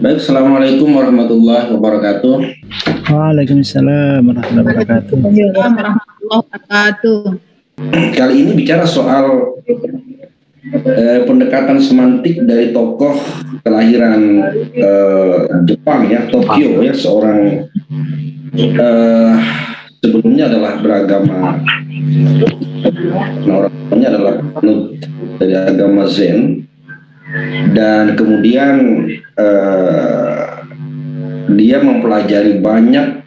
Baik, Assalamualaikum warahmatullahi wabarakatuh. Waalaikumsalam warahmatullahi wabarakatuh. Waalaikumsalam warahmatullahi wabarakatuh. Kali ini bicara soal pendekatan semantik dari tokoh kelahiran Jepang ya, Tokyo ya, seorang sebelumnya adalah beragama, orang tuanya adalah penganut dari agama Zen, dan kemudian dia mempelajari banyak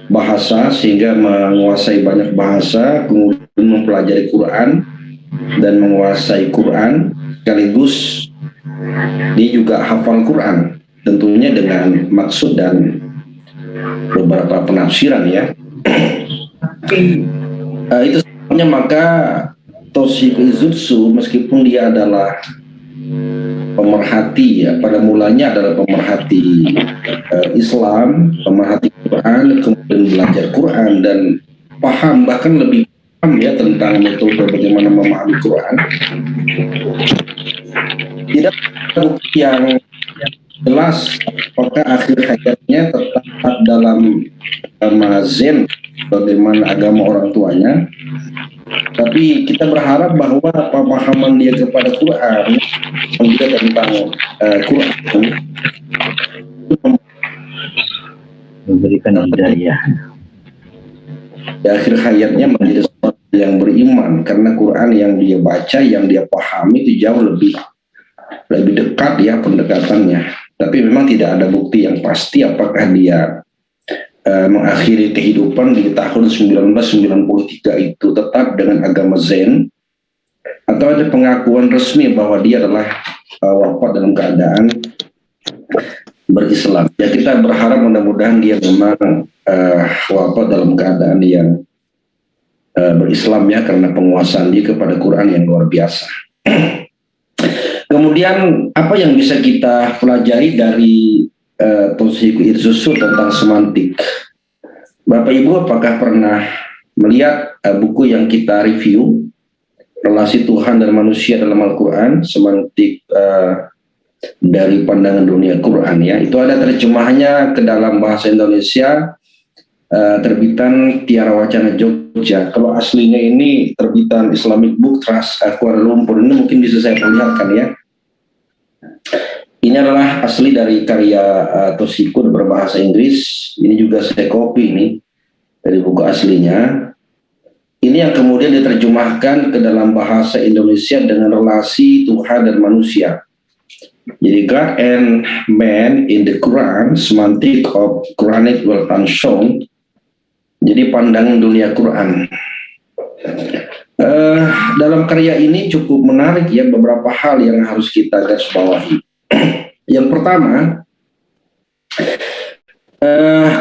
bahasa sehingga menguasai banyak bahasa, kemudian mempelajari Quran dan menguasai Quran, sekaligus dia juga hafal Quran, tentunya dengan maksud dan beberapa penafsiran ya. Itu sebabnya maka Toshiko Izutsu, meskipun dia adalah pemerhati ya, pada mulanya adalah pemerhati Islam, pemerhati Quran, kemudian belajar Quran dan paham, bahkan lebih paham ya tentang metode bagaimana memahami Quran. Tidak ada bukti yang jelas apakah akhir hayatnya tetap dalam agama Zen, bagaimana agama orang tuanya. Tapi kita berharap bahwa pemahaman dia kepada Quran, dia tentang Quran, Memberikan hidayah. di akhir hayatnya menjadi seorang yang beriman, karena Quran yang dia baca, yang dia pahami itu jauh lebih dekat ya pendekatannya. Tapi memang tidak ada bukti yang pasti apakah dia mengakhiri kehidupan di tahun 1993 itu tetap dengan agama Zen, atau ada pengakuan resmi bahwa dia adalah wafat dalam keadaan berislam. Ya, kita berharap mudah-mudahan dia memang wafat dalam keadaan yang berislam ya, karena penguasaan dia kepada Quran yang luar biasa. Kemudian apa yang bisa kita pelajari dari Toshiko Izutsu tentang semantik? Bapak Ibu, apakah pernah melihat buku yang kita review, Relasi Tuhan dan Manusia dalam Al-Quran, semantik dari pandangan dunia Quran ya? Itu ada terjemahannya ke dalam bahasa Indonesia, terbitan Tiara Wacana Jogja. Kalau aslinya ini terbitan Islamic Book Trust Kuala Lumpur. Ini mungkin bisa saya perlihatkan ya. Ini adalah asli dari karya Toshiko berbahasa Inggris. Ini juga saya copy ini dari buku aslinya. Ini yang kemudian diterjemahkan ke dalam bahasa Indonesia dengan relasi Tuhan dan manusia. Jadi God and Man in the Quran, Semantic of Quranic Weltanschauung. Jadi pandangan dunia Quran. Dalam karya ini cukup menarik ya, beberapa hal yang harus kita garis bawahi. Yang pertama,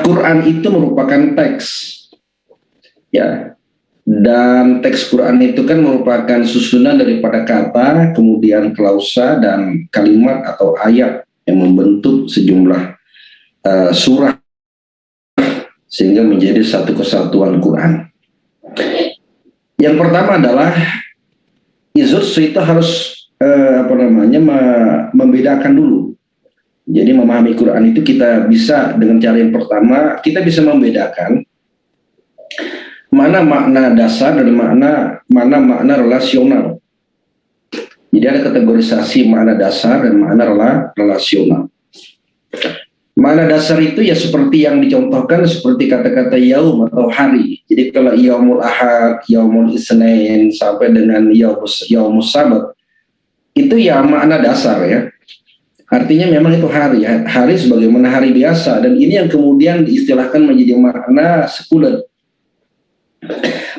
Quran itu merupakan teks ya, dan teks Quran itu kan merupakan susunan daripada kata, kemudian klausa dan kalimat atau ayat yang membentuk sejumlah surah sehingga menjadi satu kesatuan Quran. Yang pertama adalah Izutsu itu harus membedakan dulu. Jadi memahami Quran itu kita bisa dengan cara yang pertama, kita bisa membedakan mana makna dasar dan mana makna relasional. Jadi ada kategorisasi makna dasar dan makna relasional. Makna dasar itu ya seperti yang dicontohkan, seperti kata-kata yaum atau hari. Jadi kalau yaumul ahad, yaumul isnain sampai dengan yaumus sabat, itu ya makna dasar ya. Artinya memang itu hari sebagaimana hari biasa, dan ini yang kemudian diistilahkan menjadi makna sekuler.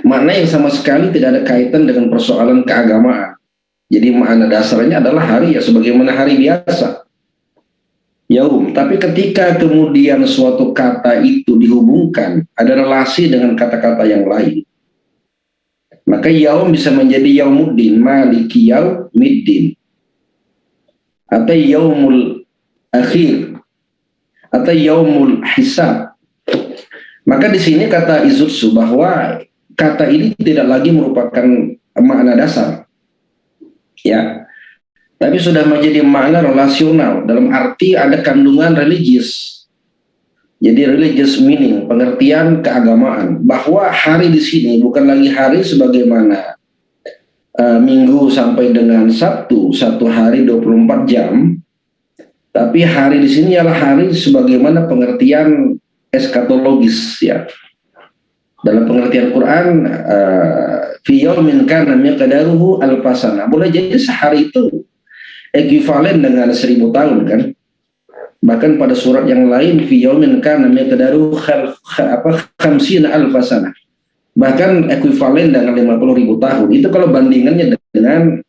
Makna yang sama sekali tidak ada kaitan dengan persoalan keagamaan. Jadi makna dasarnya adalah hari ya sebagaimana hari biasa. Yaum, tapi ketika kemudian suatu kata itu dihubungkan, ada relasi dengan kata-kata yang lain, maka yaum bisa menjadi yaumuddin, maliki yaumiddin, atau yaumul akhir, atau yaumul hisab. Maka di sini kata Izutsu bahwa kata ini tidak lagi merupakan makna dasar. Ya. tapi sudah menjadi makna relasional dalam arti ada kandungan religius. Jadi religious meaning, pengertian keagamaan, bahwa hari di sini bukan lagi hari sebagaimana Minggu sampai dengan Sabtu, satu hari 24 jam, tapi hari di sini adalah hari sebagaimana pengertian eskatologis ya. Dalam pengertian Quran, fi yaumin kana miqdaruhu alfasana. Boleh jadi sehari itu ekuivalen dengan 1000 tahun kan. Bahkan pada surat yang lain fi yaumin kana miqdaruhu khamsina alfasana. Bahkan ekuivalen dengan 50.000 tahun. Itu kalau bandingannya dengan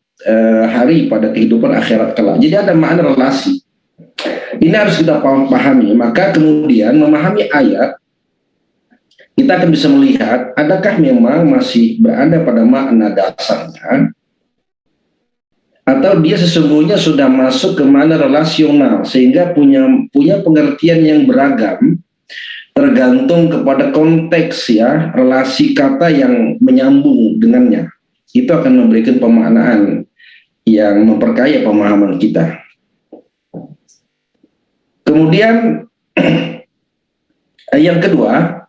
hari pada kehidupan akhirat kelak. Jadi ada makna relasi. Ini harus kita pahami. Maka kemudian memahami ayat, kita akan bisa melihat adakah memang masih berada pada makna dasarnya, atau dia sesungguhnya sudah masuk ke makna relasional sehingga punya pengertian yang beragam tergantung kepada konteks ya, relasi kata yang menyambung dengannya. Itu akan memberikan pemaknaan yang memperkaya pemahaman kita. Kemudian yang kedua,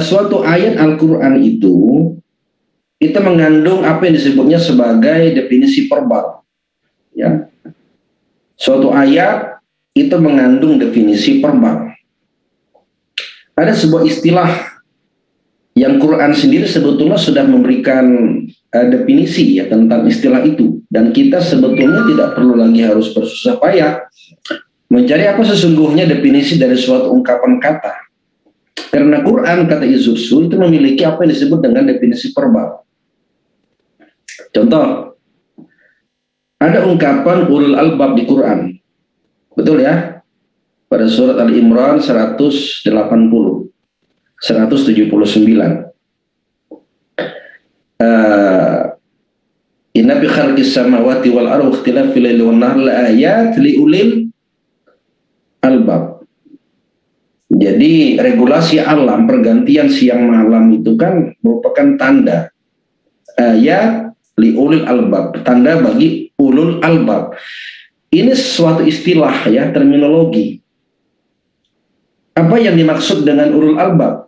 suatu ayat Al-Quran itu mengandung apa yang disebutnya sebagai definisi verbal. Ya. Suatu ayat itu mengandung definisi verbal. Ada sebuah istilah yang Quran sendiri sebetulnya sudah memberikan definisi ya tentang istilah itu, dan kita sebetulnya tidak perlu lagi harus bersusah payah mencari apa sesungguhnya definisi dari suatu ungkapan kata, karena Quran kata Izursu itu memiliki apa yang disebut dengan definisi verbal. Contoh, ada ungkapan ulul albab di Quran, betul ya? Pada surat Al-Imran 180, 179. Inna bi khalqis samawati wal ardi ikhtilafil laili wan nahari laayat liulil albab. Jadi regulasi alam, pergantian siang malam itu kan merupakan tanda ayat liulil albab, tanda bagi ulul albab. Ini suatu istilah ya, terminologi. Apa yang dimaksud dengan ulul albab?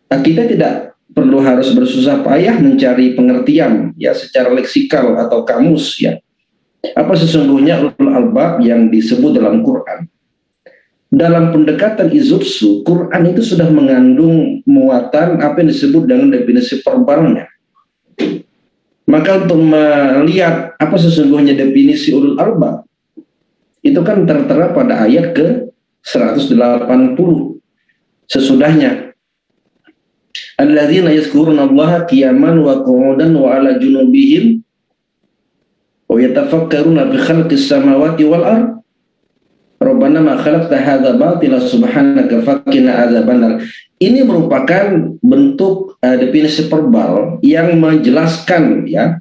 Nah, kita tidak perlu harus bersusah payah mencari pengertian ya secara leksikal atau kamus ya. Apa sesungguhnya ulul albab yang disebut dalam Quran? Dalam pendekatan Izursu, Quran itu sudah mengandung muatan apa yang disebut dengan definisi verbalnya. Maka untuk melihat apa sesungguhnya definisi ulul albab, itu kan tertera pada ayat ke 180 sesudahnya. Alladzina yazkurunallaha qiyaman wa qu'udan wa 'ala junubihim wa yatafakkaruna fi khalqis samawati wal ard. Rabbana ma khalaqta hadza batila subhanaka faqina adzabannar. Ini merupakan bentuk definisi verbal yang menjelaskan ya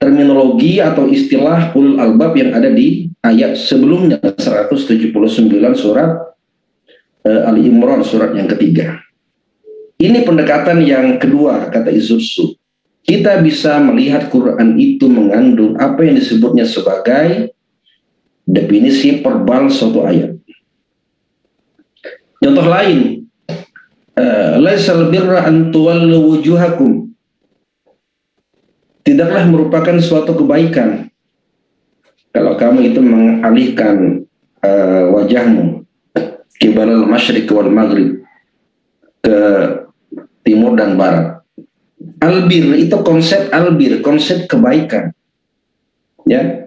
terminologi atau istilah ulul albab yang ada di ayat sebelumnya 179 surat Ali Imran surat yang ketiga. Ini pendekatan yang kedua kata Izursu. Kita bisa melihat Quran itu mengandung apa yang disebutnya sebagai definisi verbal suatu ayat. Contoh lain, laisal birra an tuwallu wujuhakum. Tidaklah merupakan suatu kebaikan kalau kamu itu mengalihkan wajahmu kibalal masyriq wal maghrib, ke timur dan barat. Albir itu konsep albir, konsep kebaikan. Ya.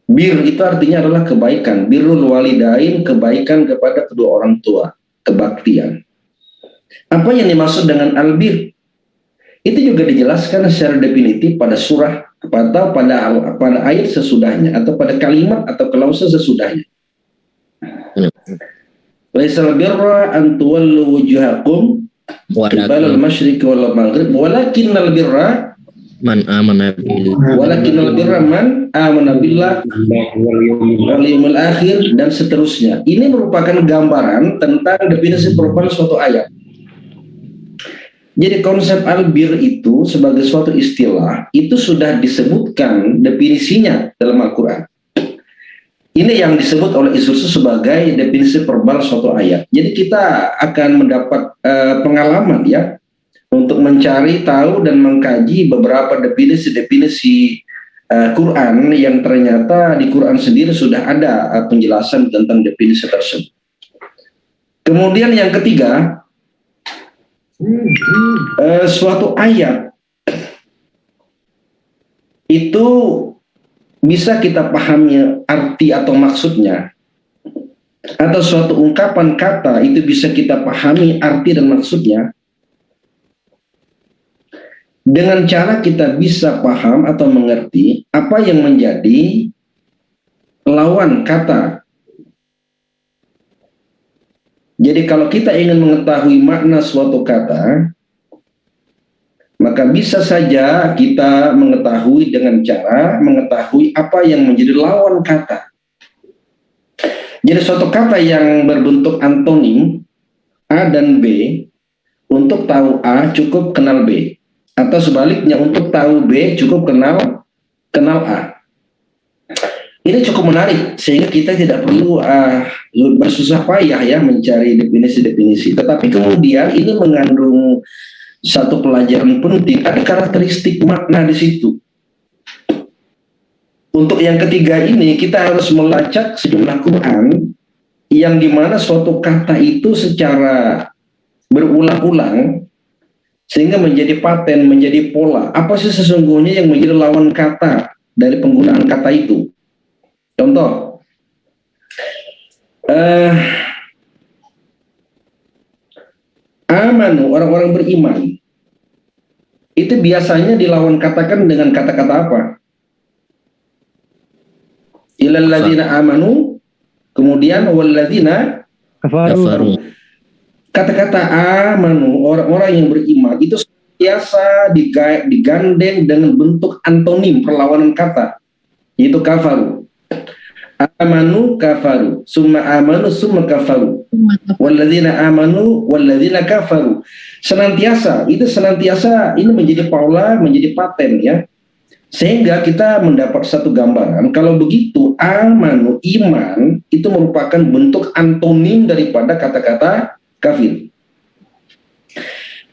Bir itu artinya adalah kebaikan. Birrul walidain, kebaikan kepada kedua orang tua, kebaktian. Apa yang dimaksud dengan albir? Itu juga dijelaskan secara definitif pada surah atau pada ayat sesudahnya, atau pada kalimat atau klausa sesudahnya. Laisal birra an tuwallu wujuhakum qibalal masyriqi wal maghrib walakinnal birra man amana billah man amana billah wal yawmil akhir dan seterusnya. Ini merupakan gambaran tentang definisi verbal suatu ayat. Jadi konsep albir itu sebagai suatu istilah itu sudah disebutkan definisinya dalam Al-Quran. Ini yang disebut oleh Isus sebagai definisi verbal suatu ayat. Jadi kita akan mendapat pengalaman ya untuk mencari tahu dan mengkaji beberapa definisi-definisi Quran yang ternyata di Quran sendiri sudah ada penjelasan tentang definisi tersebut. Kemudian yang ketiga, suatu ayat itu bisa kita pahami arti atau maksudnya, atau suatu ungkapan kata itu bisa kita pahami arti dan maksudnya dengan cara kita bisa paham atau mengerti apa yang menjadi lawan kata. Jadi kalau kita ingin mengetahui makna suatu kata, maka bisa saja kita mengetahui dengan cara mengetahui apa yang menjadi lawan kata. Jadi suatu kata yang berbentuk antonim A dan B, untuk tahu A cukup kenal B, atau sebaliknya untuk tahu B cukup kenal A. Ini cukup menarik sehingga kita tidak perlu bersusah payah ya mencari definisi-definisi. Tetapi kemudian ini mengandung satu pelajaran penting, ada karakteristik makna di situ. Untuk yang ketiga ini kita harus melacak sejumlah Quran yang dimana suatu kata itu secara berulang-ulang sehingga menjadi paten, menjadi pola. Apa sih sesungguhnya yang menjadi lawan kata dari penggunaan kata itu? Contoh, amanu, orang-orang beriman, itu biasanya dilawan katakan dengan kata-kata apa? Ilal ladzina amanu, kemudian walladzina Kafaru. Kata-kata amanu, orang-orang yang beriman, itu biasa digandeng dengan bentuk antonim perlawanan kata, yaitu kafaru. Amanu kafaru, summa amanu summa kafaru, walladzina amanu walladzina kafaru. Senantiasa ini menjadi pola, menjadi paten ya, sehingga kita mendapat satu gambaran kalau begitu amanu, iman itu merupakan bentuk antonim daripada kata-kata kafir.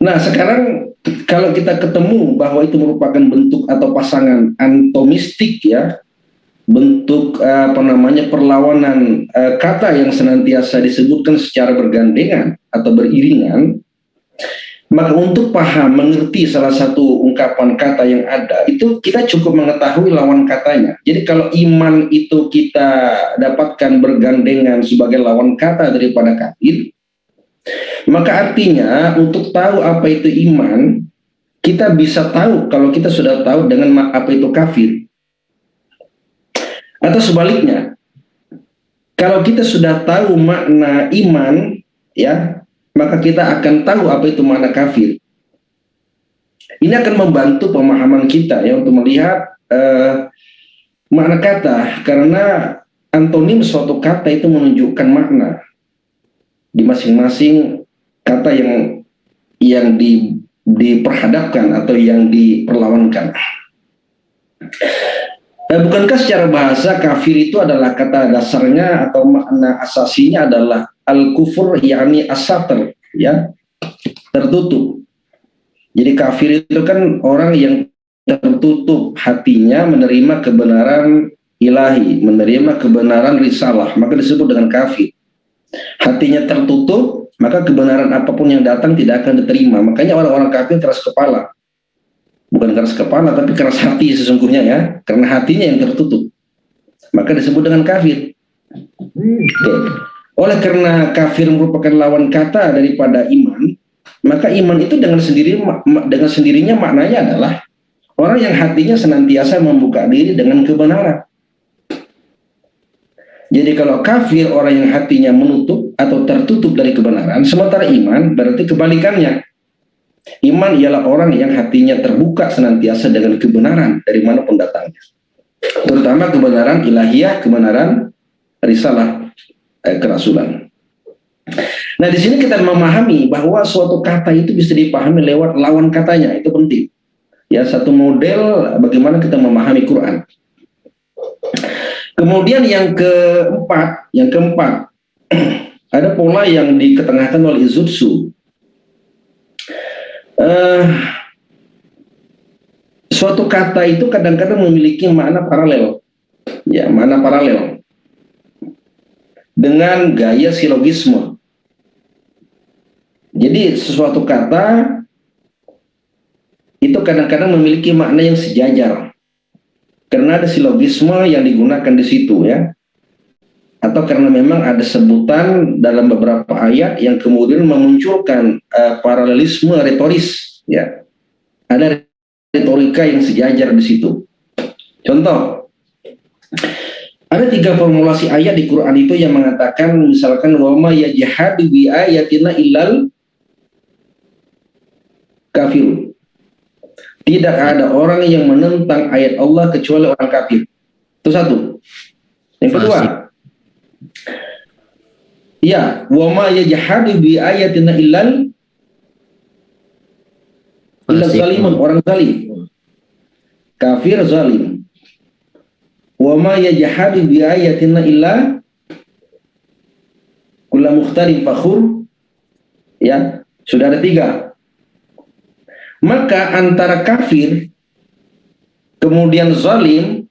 Nah sekarang kalau kita ketemu bahwa itu merupakan bentuk atau pasangan antomistik ya, bentuk perlawanan kata yang senantiasa disebutkan secara bergandengan atau beriringan, maka untuk paham, mengerti salah satu ungkapan kata yang ada, itu kita cukup mengetahui lawan katanya. Jadi kalau iman itu kita dapatkan bergandengan sebagai lawan kata daripada kafir, maka artinya untuk tahu apa itu iman, kita bisa tahu kalau kita sudah tahu dengan apa itu kafir. Atau sebaliknya, kalau kita sudah tahu makna iman, ya, maka kita akan tahu apa itu makna kafir. Ini akan membantu pemahaman kita ya untuk melihat makna kata, karena antonim suatu kata itu menunjukkan makna di masing-masing kata yang diperhadapkan atau yang diperlawankan. Bukankah secara bahasa kafir itu adalah kata dasarnya atau makna asasinya adalah al-kufur, yakni as-satr, ya, tertutup. Jadi kafir itu kan orang yang tertutup hatinya menerima kebenaran ilahi, menerima kebenaran risalah, maka disebut dengan kafir. Hatinya tertutup, maka kebenaran apapun yang datang tidak akan diterima. Makanya orang-orang kafir keras kepala. Bukan keras kepala, tapi keras hati sesungguhnya ya, karena hatinya yang tertutup, maka disebut dengan kafir. Oleh karena kafir merupakan lawan kata daripada iman, maka iman itu dengan sendirinya maknanya adalah orang yang hatinya senantiasa membuka diri dengan kebenaran. Jadi kalau kafir orang yang hatinya menutup atau tertutup dari kebenaran, sementara iman berarti kebalikannya. Iman ialah orang yang hatinya terbuka senantiasa dengan kebenaran dari manapun datangnya, terutama kebenaran ilahiyah, kebenaran risalah, kerasulan. Nah, di sini kita memahami bahwa suatu kata itu bisa dipahami lewat lawan katanya, itu penting. Ya, satu model bagaimana kita memahami Quran. Kemudian yang keempat, ada pola yang diketengahkan oleh Izutsu. Suatu kata itu kadang-kadang memiliki makna paralel, ya, makna paralel dengan gaya silogisme. Jadi sesuatu kata itu kadang-kadang memiliki makna yang sejajar karena ada silogisme yang digunakan di situ, ya, atau karena memang ada sebutan dalam beberapa ayat yang kemudian memunculkan paralelisme retoris, ya, ada retorika yang sejajar di situ. Contoh, ada 3 formulasi ayat di Quran itu yang mengatakan misalkan wama yajhadu bi ayatina illal kafirun. Tidak ada orang yang menentang ayat Allah kecuali orang kafir. Itu satu. Yang kedua, ya, wama yajhadu bi ayatina illal zalimun, orang zalim. Kafir zalim. Wa ma yajhadu bi ayatina illa kullu mukhtarin fakhur. Ya, sudah ada 3. Maka antara kafir kemudian zalim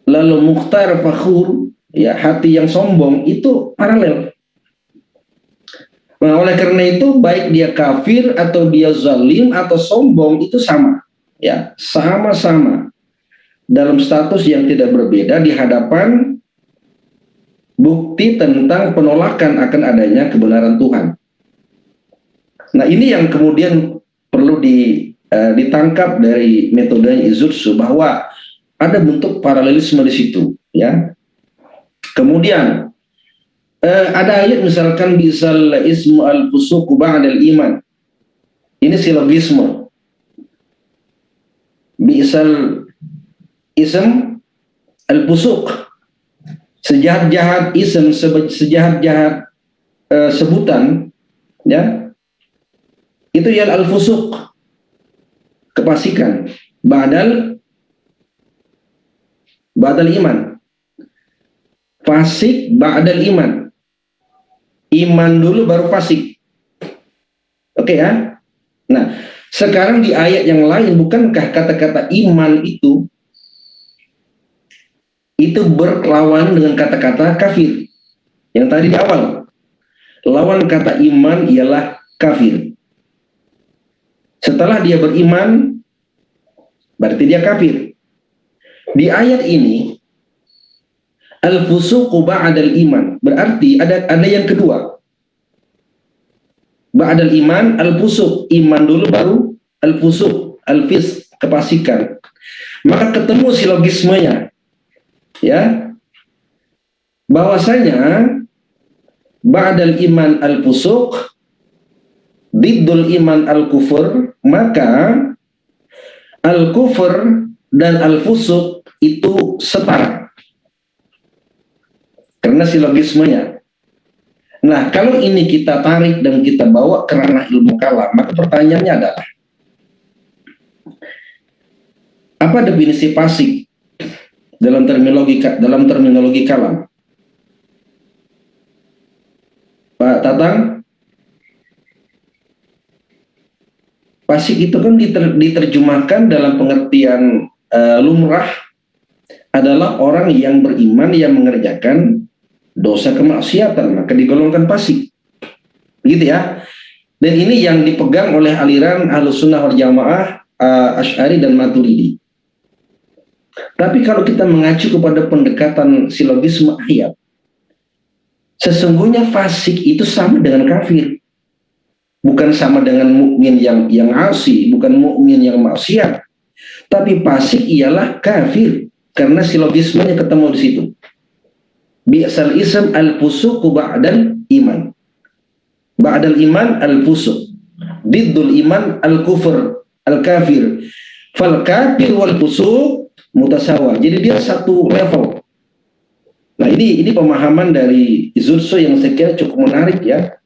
lalu mukhtar fakhur, ya, hati yang sombong, itu paralel. Nah, oleh karena itu baik dia kafir atau dia zalim atau sombong itu sama, ya, sama-sama dalam status yang tidak berbeda di hadapan bukti tentang penolakan akan adanya kebenaran Tuhan. Nah, ini yang kemudian perlu ditangkap dari metode Izutsu, bahwa ada bentuk paralelisme di situ, ya. Kemudian ada ayat misalkan bisal ismu al-fusuq ba'dal iman. Ini silogisme. Bisal ism al-fusuq, sejahat-jahat ism, sejahat-jahat sebutan, ya, itu ya al-fusuq, kefasikan, ba'dal iman, fasik ba'dal iman. Iman dulu baru fasik. Oke, ya. Nah, sekarang di ayat yang lain, bukankah kata-kata iman itu berlawan dengan kata-kata kafir yang tadi di awal? Lawan kata iman ialah kafir. Setelah dia beriman, berarti dia kafir. Di ayat ini al-fusuqu ba'dal iman, berarti ada yang kedua. Ba'dal iman al-fusuq, iman dulu baru al-fusuq, al-fis, kefasikan. Maka ketemu silogismenya, ya, bahwasanya ba'dal iman al-fusuq biddul iman al-kufur, maka al-kufur dan al-fusuq itu setara karena silogismenya. Nah, kalau ini kita tarik dan kita bawa ke ranah ilmu kalam, maka pertanyaannya adalah apa definisi fasik dalam terminologi kalam? Pak Tatang, fasik itu kan diterjemahkan dalam pengertian lumrah adalah orang yang beriman yang mengerjakan dosa kemaksiatan, maka digolongkan fasik, begitu, ya. Dan ini yang dipegang oleh aliran Ahlussunnah wal Jamaah, Asy'ari dan Maturidi. Tapi kalau kita mengacu kepada pendekatan silogisme ayat, sesungguhnya fasik itu sama dengan kafir, bukan sama dengan mukmin yang asi, bukan mukmin yang maksiat, tapi fasik ialah kafir karena silogismenya ketemu di situ. Bi'sal ism al-fusuq ba'dal iman. Ba'dal iman al-fusuq. Diddul iman al-kufr, al-kafir. Fal kafir wal fusuq mutasawa. Jadi dia satu level. Nah, ini ini pemahaman dari Izursu yang saya kira cukup menarik ya.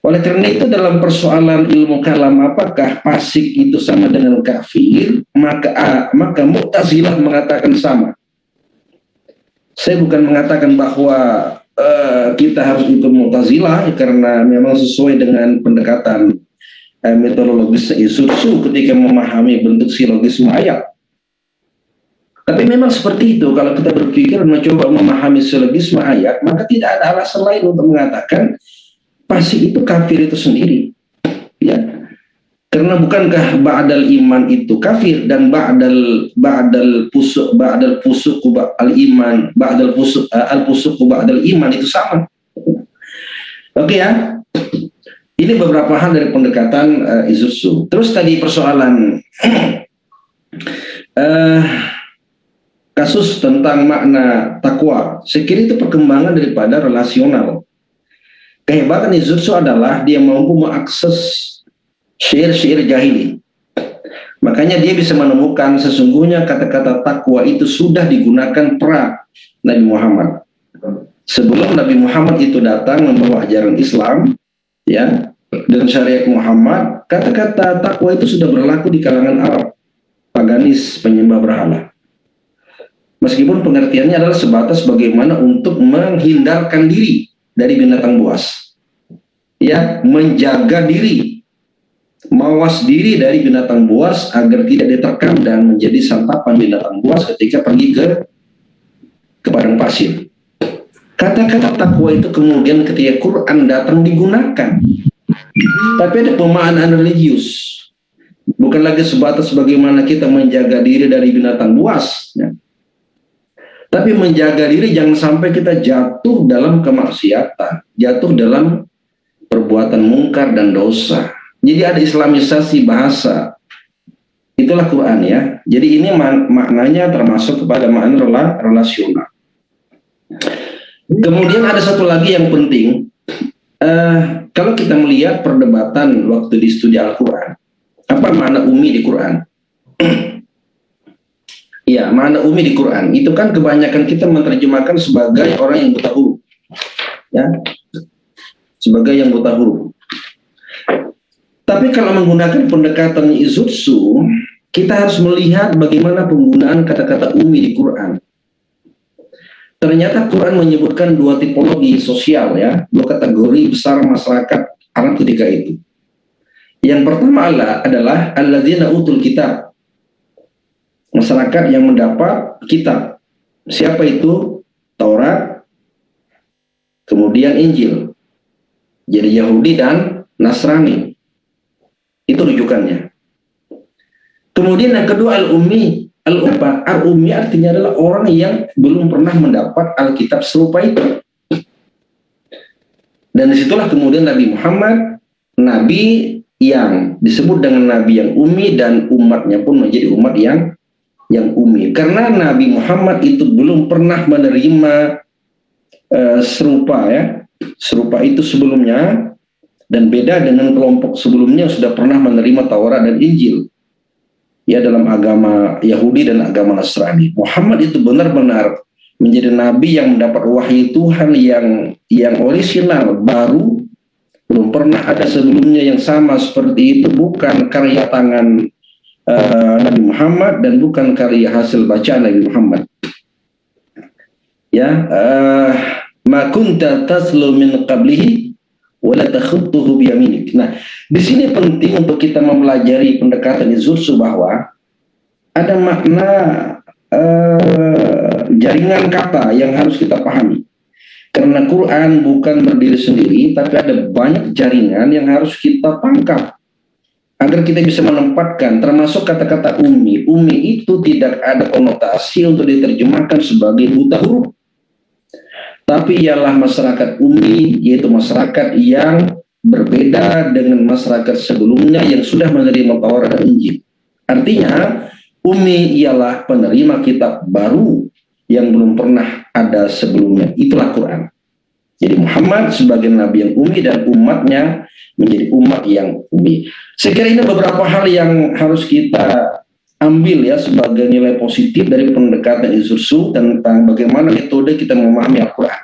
Oleh karena itu dalam persoalan ilmu kalam apakah fasik itu sama dengan kafir, maka Mu'tazilah mengatakan sama. Saya bukan mengatakan bahwa kita harus ikut Mu'tazilah karena memang sesuai dengan pendekatan metodologis Izursu ketika memahami bentuk silogisme ayat. Tapi memang seperti itu, kalau kita berpikir mencoba memahami silogisme ayat, maka tidak ada alasan lain untuk mengatakan fasik itu kafir itu sendiri. Ya. Karena bukankah ba'dal iman itu kafir dan ba'dal fusuq al iman, ba'dal fusuq al fusuq ba'dal iman itu sama. Oke ya. Ini beberapa hal dari pendekatan Izursu. Terus tadi persoalan kasus tentang makna takwa, saya kira itu perkembangan daripada relasional. Kehebatan Izursu adalah dia mampu mengakses syair-syair jahili. Makanya dia bisa menemukan sesungguhnya kata-kata takwa itu sudah digunakan pra Nabi Muhammad. Sebelum Nabi Muhammad itu datang membawa ajaran Islam, ya, dan syariat Muhammad, kata-kata takwa itu sudah berlaku di kalangan Arab, paganis, penyembah berhala. Meskipun pengertiannya adalah sebatas bagaimana untuk menghindarkan diri dari binatang buas, ya, menjaga diri, mawas diri dari binatang buas agar tidak diterkam dan menjadi santapan binatang buas ketika pergi ke padang pasir. Kata-kata takwa itu kemudian ketika Quran datang digunakan, tapi ada pemaknaan religius, bukan lagi sebatas bagaimana kita menjaga diri dari binatang buas, ya. Tapi menjaga diri jangan sampai kita jatuh dalam kemaksiatan, jatuh dalam perbuatan mungkar dan dosa. Jadi ada islamisasi bahasa. Itulah Quran ya. Jadi ini maknanya termasuk kepada makna relasional. Kemudian ada satu lagi yang penting. Kalau kita melihat perdebatan waktu di studi Al-Quran, apa makna umi di Quran? Ya, makna umi di Quran itu kan kebanyakan kita menerjemahkan sebagai orang yang buta huruf, ya, sebagai yang buta huruf. Tapi kalau menggunakan pendekatan Izursu, kita harus melihat bagaimana penggunaan kata-kata umi di Quran. Ternyata Quran menyebutkan dua tipologi sosial, ya, dua kategori besar masyarakat Arab ketika itu. Yang pertama adalah alladzina utul kitab, masyarakat yang mendapat kitab. Siapa itu? Taurat, kemudian Injil. Jadi Yahudi dan Nasrani. Itu rujukannya. Kemudian yang kedua al-ummi. Al-ummi artinya adalah orang yang belum pernah mendapat Alkitab serupa itu. Dan disitulah kemudian Nabi Muhammad, Nabi yang disebut dengan Nabi yang ummi, dan umatnya pun menjadi umat yang ummi, karena Nabi Muhammad itu belum pernah menerima serupa, ya, serupa itu sebelumnya, dan beda dengan kelompok sebelumnya yang sudah pernah menerima Taurat dan Injil, ya, dalam agama Yahudi dan agama Nasrani. Muhammad itu benar-benar menjadi nabi yang mendapat wahyu Tuhan yang orisinal, baru, belum pernah ada sebelumnya yang sama seperti itu, bukan karya tangan Nabi Muhammad dan bukan karya hasil bacaan Nabi Muhammad. Ya, ma kunta taslu min qablihi wa la takhutuhu bi yaminik. Nah, di sini penting untuk kita mempelajari pendekatan Izursu bahwa ada makna jaringan kata yang harus kita pahami. Karena Quran bukan berdiri sendiri, tapi ada banyak jaringan yang harus kita tangkap agar kita bisa menempatkan, termasuk kata-kata umi. Umi itu tidak ada konotasi untuk diterjemahkan sebagai buta huruf, tapi ialah masyarakat umi, yaitu masyarakat yang berbeda dengan masyarakat sebelumnya yang sudah menerima Taurat dan Injil. Artinya, umi ialah penerima kitab baru yang belum pernah ada sebelumnya. Itulah Quran. Jadi Muhammad sebagai nabi yang umi dan umatnya menjadi umat yang umi. Saya kira ini beberapa hal yang harus kita ambil ya sebagai nilai positif dari pendekatan Isursu tentang bagaimana metode kita memahami Al-Quran.